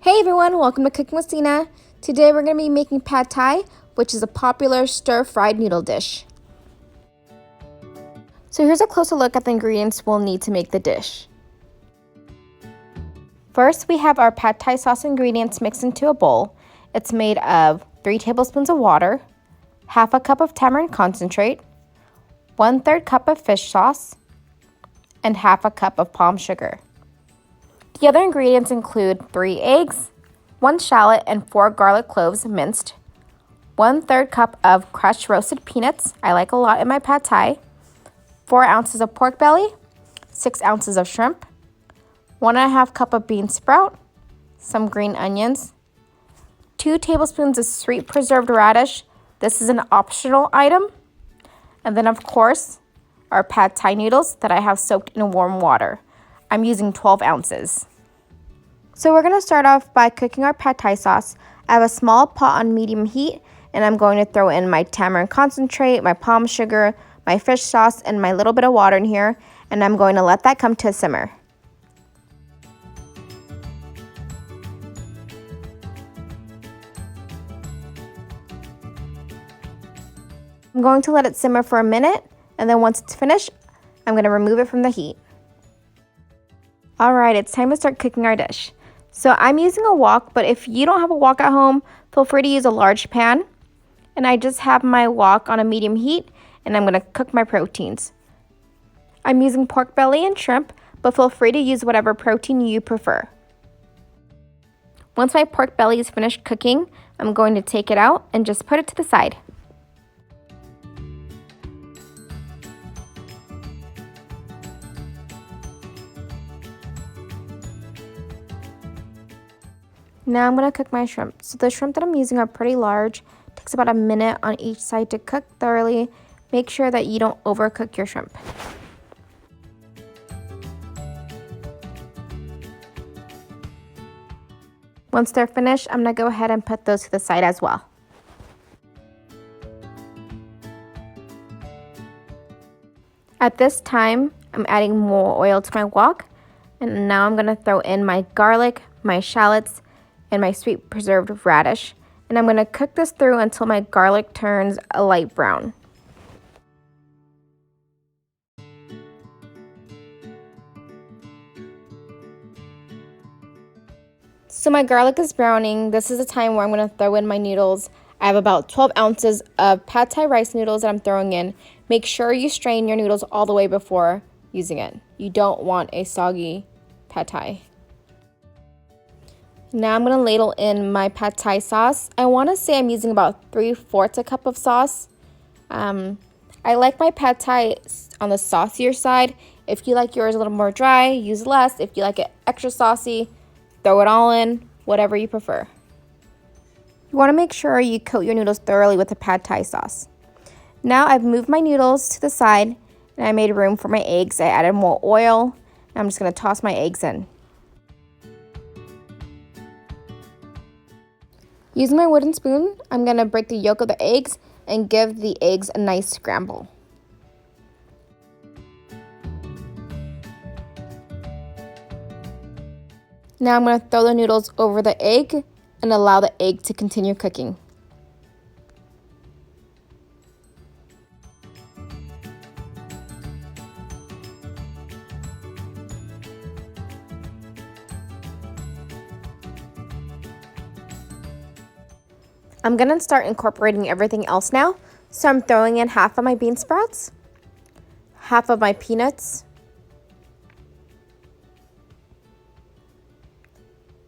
Hey everyone, welcome to Cooking with Sina. Today we're going to be making pad thai, which is a popular stir-fried noodle dish. So here's a closer look at the ingredients we'll need to make the dish. First, we have our pad thai sauce ingredients mixed into a bowl. It's made of 3 tablespoons of water, half a cup of tamarind concentrate, 1/3 cup of fish sauce, and half a cup of palm sugar. The other ingredients include 3 eggs, 1 shallot, and 4 garlic cloves minced, 1/3 cup of crushed roasted peanuts, I like a lot in my pad thai, 4 ounces of pork belly, 6 ounces of shrimp, 1.5 cup of bean sprout, some green onions, 2 tablespoons of sweet preserved radish. This is an optional item. And then, of course, our pad thai noodles that I have soaked in warm water. I'm using 12 ounces. So we're going to start off by cooking our pad thai sauce. I have a small pot on medium heat, and I'm going to throw in my tamarind concentrate, my palm sugar, my fish sauce, and my little bit of water in here, and I'm going to let that come to a simmer. I'm going to let it simmer for a minute, and then once it's finished, I'm going to remove it from the heat. Alright, it's time to start cooking our dish. So I'm using a wok, but if you don't have a wok at home, feel free to use a large pan. And I just have my wok on a medium heat, and I'm going to cook my proteins. I'm using pork belly and shrimp, but feel free to use whatever protein you prefer. Once my pork belly is finished cooking, I'm going to take it out and just put it to the side. Now I'm going to cook my shrimp. So the shrimp that I'm using are pretty large. It takes about a minute on each side to cook thoroughly. Make sure that you don't overcook your shrimp. Once they're finished, I'm going to go ahead and put those to the side as well. At this time, I'm adding more oil to my wok. And now I'm going to throw in my garlic, my shallots, and my sweet preserved radish, and I'm going to cook this through until my garlic turns a light brown. So my garlic is browning. This is the time where I'm going to throw in my noodles. I have about 12 ounces of pad thai rice noodles that I'm throwing in. Make sure you strain your noodles all the way before using it. You don't want a soggy pad thai. Now I'm going to ladle in my pad thai sauce. I want to say I'm using about 3/4 a cup of sauce. I like my pad thai on the saucier side. If you like yours a little more dry, use less. If you like it extra saucy, throw it all in, whatever you prefer. You want to make sure you coat your noodles thoroughly with the pad thai sauce. Now I've moved my noodles to the side, and I made room for my eggs. I added more oil, and I'm just going to toss my eggs in. Using my wooden spoon, I'm going to break the yolk of the eggs and give the eggs a nice scramble. Now I'm going to throw the noodles over the egg and allow the egg to continue cooking. I'm going to start incorporating everything else now. So I'm throwing in half of my bean sprouts, half of my peanuts,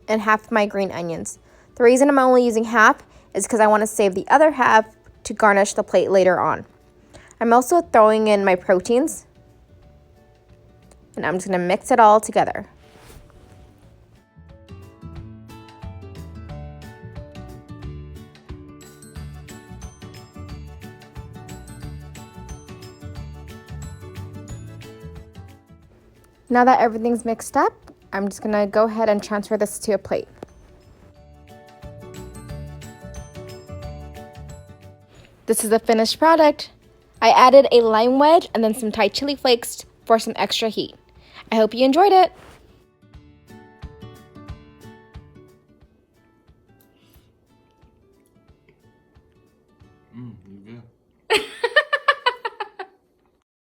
and half of my green onions. The reason I'm only using half is because I want to save the other half to garnish the plate later on. I'm also throwing in my proteins, and I'm just going to mix it all together. Now that everything's mixed up, I'm just going to go ahead and transfer this to a plate. This is the finished product. I added a lime wedge and then some Thai chili flakes for some extra heat. I hope you enjoyed it. You good.